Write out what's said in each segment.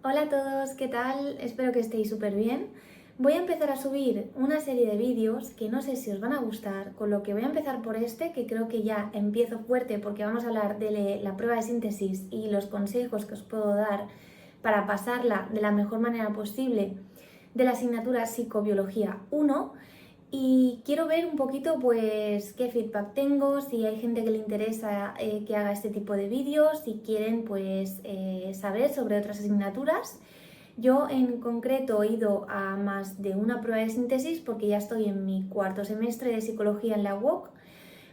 Hola a todos, ¿qué tal? Espero que estéis súper bien. Voy a empezar a subir una serie de vídeos que no sé si os van a gustar, con lo que voy a empezar por este, que creo que ya empiezo fuerte porque vamos a hablar de la prueba de síntesis y los consejos que os puedo dar para pasarla de la mejor manera posible de la asignatura Psicobiología 1. Y quiero ver un poquito pues qué feedback tengo, si hay gente que le interesa que haga este tipo de vídeos, si quieren pues saber sobre otras asignaturas. Yo en concreto he ido a más de una prueba de síntesis porque ya estoy en mi cuarto semestre de psicología en la UOC,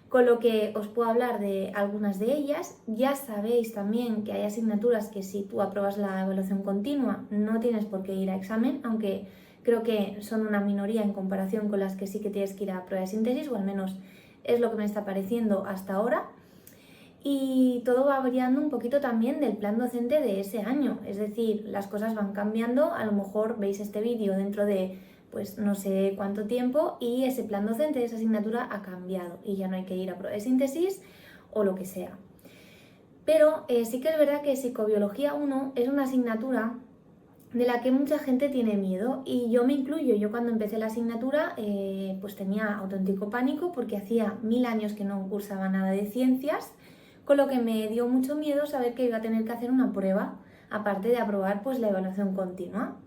con lo que os puedo hablar de algunas de ellas. Ya sabéis también que hay asignaturas que si tú apruebas la evaluación continua no tienes por qué ir a examen, aunque creo que son una minoría en comparación con las que sí que tienes que ir a prueba de síntesis, o al menos es lo que me está pareciendo hasta ahora. Y todo va variando un poquito también del plan docente de ese año, es decir, las cosas van cambiando. A lo mejor veis este vídeo dentro de pues no sé cuánto tiempo y ese plan docente de esa asignatura ha cambiado y ya no hay que ir a prueba de síntesis o lo que sea. Pero sí que es verdad que Psicobiología 1 es una asignatura de la que mucha gente tiene miedo, y yo me incluyo. Yo cuando empecé la asignatura pues tenía auténtico pánico porque hacía 1000 años que no cursaba nada de ciencias, con lo que me dio mucho miedo saber que iba a tener que hacer una prueba, aparte de aprobar pues la evaluación continua.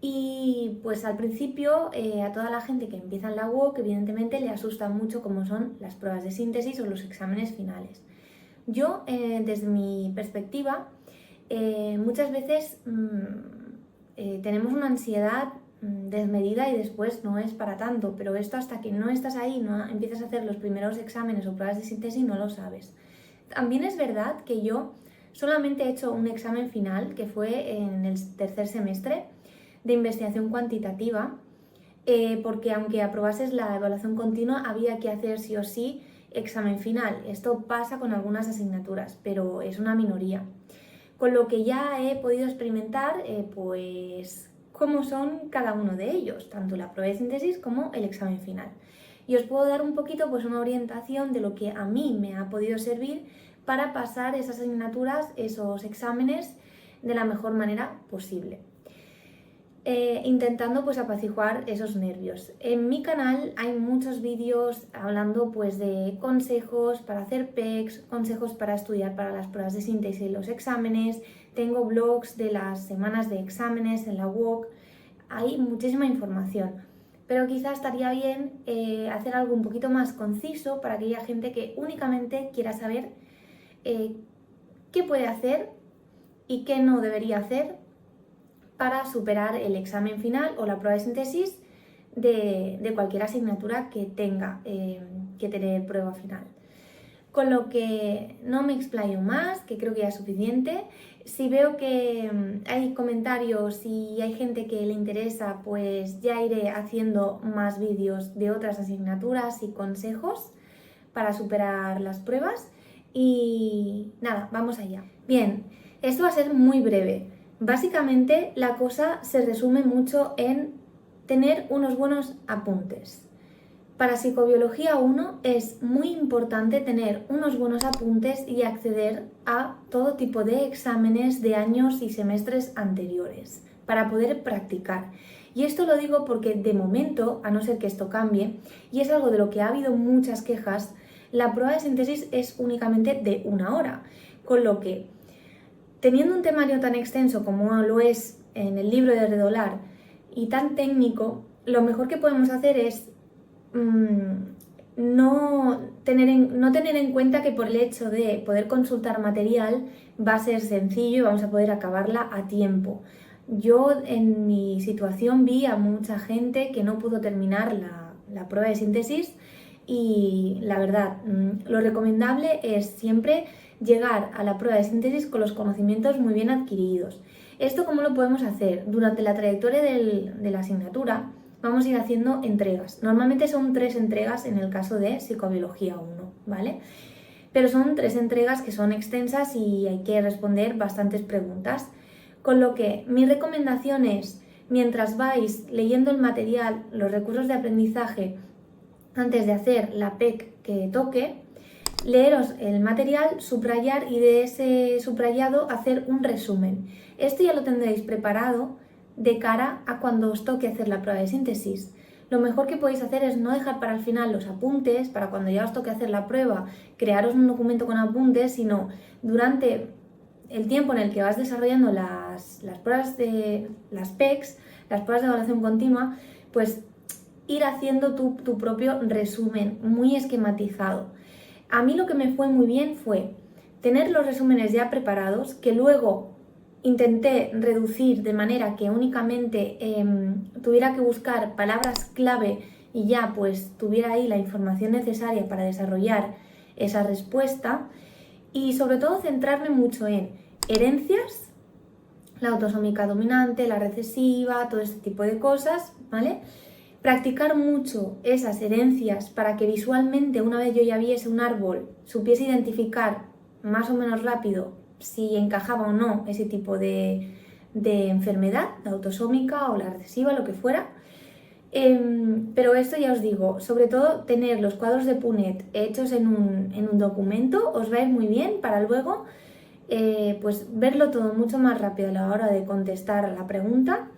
Y pues al principio a toda la gente que empieza en la UOC evidentemente le asusta mucho cómo son las pruebas de síntesis o los exámenes finales. Yo desde mi perspectiva muchas veces tenemos una ansiedad desmedida y después no es para tanto, pero esto hasta que no estás ahí, no empiezas a hacer los primeros exámenes o pruebas de síntesis, no lo sabes. También es verdad que yo solamente he hecho un examen final, que fue en el tercer semestre, de investigación cuantitativa, porque aunque aprobases la evaluación continua, había que hacer sí o sí examen final. Esto pasa con algunas asignaturas, pero es una minoría. Con lo que ya he podido experimentar pues cómo son cada uno de ellos, tanto la prueba de síntesis como el examen final. Y os puedo dar un poquito pues una orientación de lo que a mí me ha podido servir para pasar esas asignaturas, esos exámenes de la mejor manera posible. Intentando pues apaciguar esos nervios. En mi canal hay muchos vídeos hablando pues de consejos para hacer PECs, consejos para estudiar para las pruebas de síntesis y los exámenes. Tengo blogs de las semanas de exámenes en la UOC. Hay muchísima información, pero quizás estaría bien hacer algo un poquito más conciso para aquella gente que únicamente quiera saber qué puede hacer y qué no debería hacer para superar el examen final o la prueba de síntesis de cualquier asignatura que tenga que tener prueba final. Con lo que no me explayo más, que creo que ya es suficiente. Si veo que hay comentarios y hay gente que le interesa, pues ya iré haciendo más vídeos de otras asignaturas y consejos para superar las pruebas. Y nada, vamos allá. Bien, esto va a ser muy breve. Básicamente la cosa se resume mucho en tener unos buenos apuntes. Para Psicobiología 1 es muy importante tener unos buenos apuntes y acceder a todo tipo de exámenes de años y semestres anteriores para poder practicar. Y esto lo digo porque de momento, a no ser que esto cambie, y es algo de lo que ha habido muchas quejas, la prueba de síntesis es únicamente de 1 hora, con lo que teniendo un temario tan extenso como lo es en el libro de Redolar y tan técnico, lo mejor que podemos hacer es no tener en cuenta que por el hecho de poder consultar material va a ser sencillo y vamos a poder acabarla a tiempo. Yo en mi situación vi a mucha gente que no pudo terminar la prueba de síntesis, y la verdad, lo recomendable es siempre llegar a la prueba de síntesis con los conocimientos muy bien adquiridos. ¿Esto cómo lo podemos hacer? Durante la trayectoria de la asignatura vamos a ir haciendo entregas. Normalmente son 3 entregas en el caso de Psicobiología 1, ¿vale? Pero son 3 entregas que son extensas y hay que responder bastantes preguntas. Con lo que mi recomendación es, mientras vais leyendo el material, los recursos de aprendizaje, antes de hacer la PEC que toque, leeros el material, subrayar y de ese subrayado hacer un resumen. Esto ya lo tendréis preparado de cara a cuando os toque hacer la prueba de síntesis. Lo mejor que podéis hacer es no dejar para el final los apuntes, para cuando ya os toque hacer la prueba, crearos un documento con apuntes, sino durante el tiempo en el que vas desarrollando las pruebas de las PECs, las pruebas de evaluación continua, pues ir haciendo tu propio resumen muy esquematizado. A mí lo que me fue muy bien fue tener los resúmenes ya preparados, que luego intenté reducir de manera que únicamente tuviera que buscar palabras clave y ya pues tuviera ahí la información necesaria para desarrollar esa respuesta, y sobre todo centrarme mucho en herencias, la autosómica dominante, la recesiva, todo este tipo de cosas, ¿vale? Practicar mucho esas herencias para que visualmente, una vez yo ya viese un árbol, supiese identificar más o menos rápido si encajaba o no ese tipo de enfermedad, la autosómica o la recesiva, lo que fuera. Pero esto ya os digo, sobre todo tener los cuadros de Punnett hechos en un documento os va a ir muy bien para luego pues verlo todo mucho más rápido a la hora de contestar a la pregunta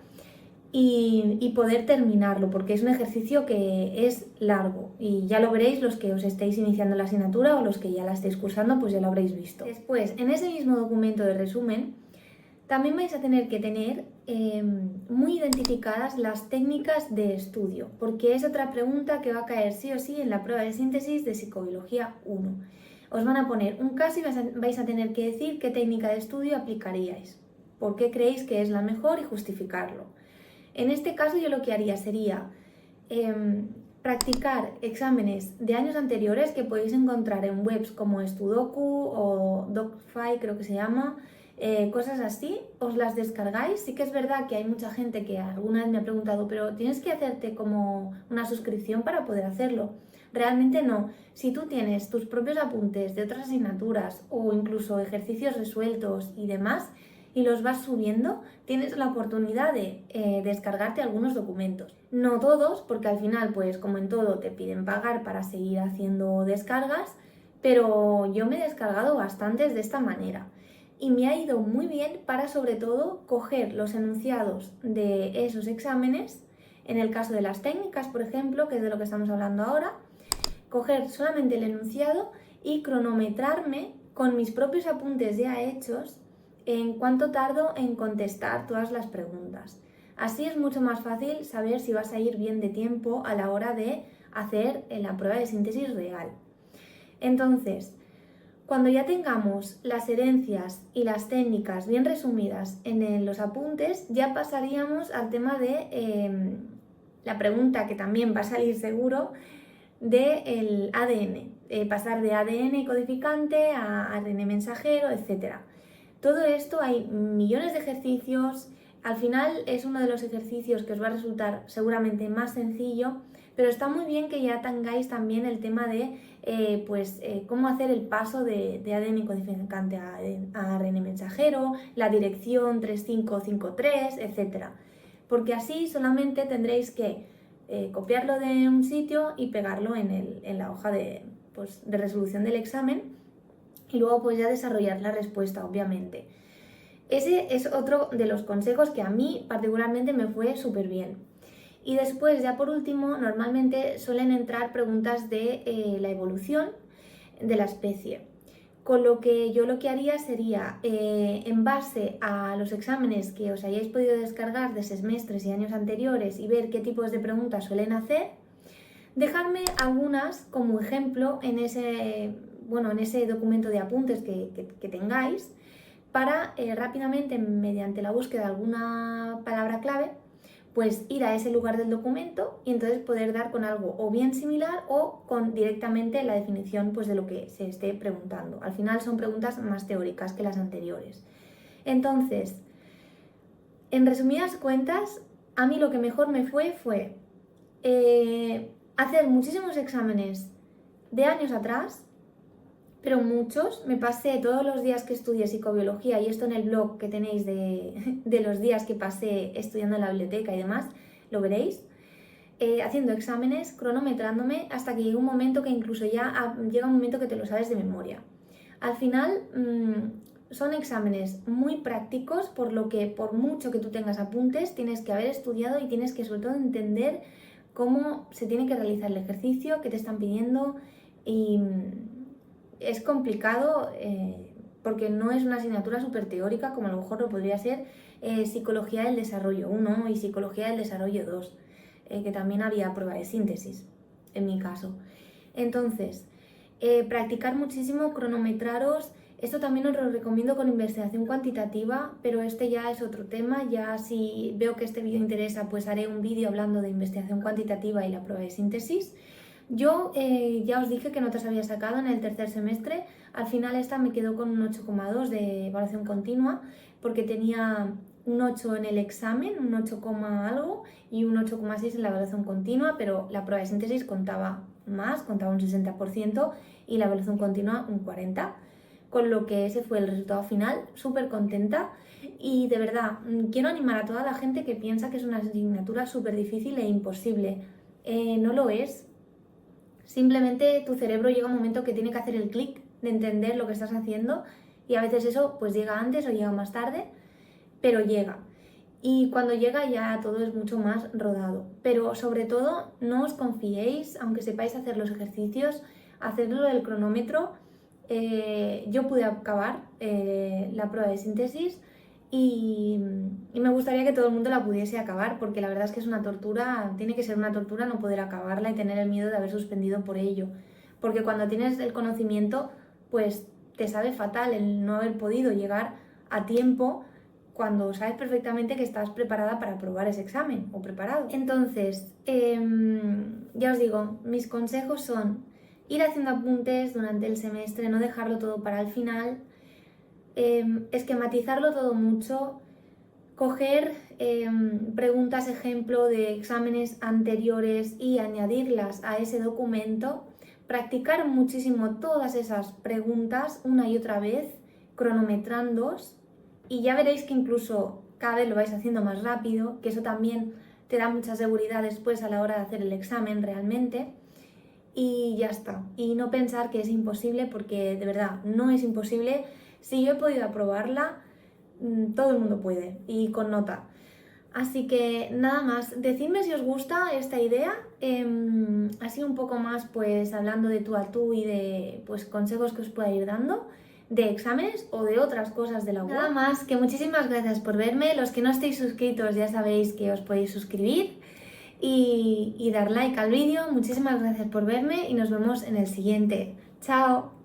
y poder terminarlo, porque es un ejercicio que es largo y ya lo veréis los que os estéis iniciando la asignatura o los que ya la estéis cursando, pues ya lo habréis visto. Después, en ese mismo documento de resumen, también vais a tener que tener muy identificadas las técnicas de estudio, porque es otra pregunta que va a caer sí o sí en la prueba de síntesis de Psicobiología 1. Os van a poner un caso y vais a tener que decir qué técnica de estudio aplicaríais, por qué creéis que es la mejor y justificarlo. En este caso yo lo que haría sería practicar exámenes de años anteriores que podéis encontrar en webs como Studoku o DocFi, creo que se llama, cosas así, os las descargáis. Sí que es verdad que hay mucha gente que alguna vez me ha preguntado, pero tienes que hacerte como una suscripción para poder hacerlo. Realmente no. Si tú tienes tus propios apuntes de otras asignaturas o incluso ejercicios resueltos y demás, y los vas subiendo, tienes la oportunidad de descargarte algunos documentos. No todos, porque al final, pues como en todo, te piden pagar para seguir haciendo descargas, pero yo me he descargado bastantes de esta manera. Y me ha ido muy bien para, sobre todo, coger los enunciados de esos exámenes, en el caso de las técnicas, por ejemplo, que es de lo que estamos hablando ahora, coger solamente el enunciado y cronometrarme con mis propios apuntes ya hechos en cuánto tardo en contestar todas las preguntas. Así es mucho más fácil saber si vas a ir bien de tiempo a la hora de hacer la prueba de síntesis real. Entonces, cuando ya tengamos las herencias y las técnicas bien resumidas en los apuntes, ya pasaríamos al tema de la pregunta que también va a salir seguro del ADN, pasar de ADN codificante a ADN mensajero, etc. Todo esto hay millones de ejercicios, al final es uno de los ejercicios que os va a resultar seguramente más sencillo, pero está muy bien que ya tengáis también el tema de cómo hacer el paso de ADN codificante a ARN mensajero, la dirección 3553, etc. Porque así solamente tendréis que copiarlo de un sitio y pegarlo en la hoja de resolución del examen, y luego pues ya desarrollar la respuesta, obviamente. Ese es otro de los consejos que a mí particularmente me fue súper bien. Y después, ya por último, normalmente suelen entrar preguntas de la evolución de la especie. Con lo que yo lo que haría sería, en base a los exámenes que os hayáis podido descargar de semestres y años anteriores y ver qué tipos de preguntas suelen hacer, dejarme algunas como ejemplo en ese documento de apuntes que tengáis, para rápidamente, mediante la búsqueda de alguna palabra clave, pues ir a ese lugar del documento y entonces poder dar con algo o bien similar o con directamente la definición pues de lo que se esté preguntando. Al final son preguntas más teóricas que las anteriores. Entonces, en resumidas cuentas, a mí lo que mejor me fue hacer muchísimos exámenes de años atrás, pero muchos. Me pasé todos los días que estudié psicobiología, y esto en el blog que tenéis de los días que pasé estudiando en la biblioteca y demás, lo veréis. haciendo exámenes, cronometrándome, hasta que llega un momento que incluso ya llega un momento que te lo sabes de memoria. Al final son exámenes muy prácticos, por lo que por mucho que tú tengas apuntes, tienes que haber estudiado y tienes que sobre todo entender cómo se tiene que realizar el ejercicio que te están pidiendo, y es complicado porque no es una asignatura súper teórica como a lo mejor lo podría ser Psicología del Desarrollo 1 y Psicología del Desarrollo 2, que también había prueba de síntesis en mi caso. Entonces, practicar muchísimo, cronometraros. Esto también os lo recomiendo con investigación cuantitativa, pero este ya es otro tema. Ya si veo que este vídeo interesa, pues haré un vídeo hablando de investigación cuantitativa y la prueba de síntesis. Yo ya os dije que notas había sacado en el tercer semestre. Al final esta me quedó con un 8,2 de evaluación continua, porque tenía un 8 en el examen, un 8, algo, y un 8,6 en la evaluación continua, pero la prueba de síntesis contaba más, contaba un 60%, y la evaluación continua un 40%, con lo que ese fue el resultado final. Súper contenta, y de verdad quiero animar a toda la gente que piensa que es una asignatura súper difícil e imposible. No lo es. Simplemente tu cerebro llega un momento que tiene que hacer el clic de entender lo que estás haciendo, y a veces eso pues llega antes o llega más tarde, pero llega. Y cuando llega ya todo es mucho más rodado. Pero sobre todo no os confiéis, aunque sepáis hacer los ejercicios, hacedlo del cronómetro. Yo pude acabar la prueba de síntesis y me gustaría que todo el mundo la pudiese acabar, porque la verdad es que es una tortura, tiene que ser una tortura no poder acabarla y tener el miedo de haber suspendido por ello. Porque cuando tienes el conocimiento, pues te sabe fatal el no haber podido llegar a tiempo cuando sabes perfectamente que estás preparada para aprobar ese examen o preparado. Entonces, ya os digo, mis consejos son ir haciendo apuntes durante el semestre, no dejarlo todo para el final, esquematizarlo todo mucho, coger preguntas ejemplo de exámenes anteriores y añadirlas a ese documento, practicar muchísimo todas esas preguntas una y otra vez, cronometrándoos, y ya veréis que incluso cada vez lo vais haciendo más rápido, que eso también te da mucha seguridad después a la hora de hacer el examen realmente. Y ya está. Y no pensar que es imposible, porque de verdad no es imposible. Si yo he podido aprobarla, todo el mundo puede, y con nota. Así que nada más, decidme si os gusta esta idea, así un poco más pues hablando de tú a tú y de pues consejos que os pueda ir dando de exámenes o de otras cosas de la web. Nada más, que muchísimas gracias por verme. Los que no estéis suscritos ya sabéis que os podéis suscribir y dar like al vídeo. Muchísimas gracias por verme y nos vemos en el siguiente. ¡Chao!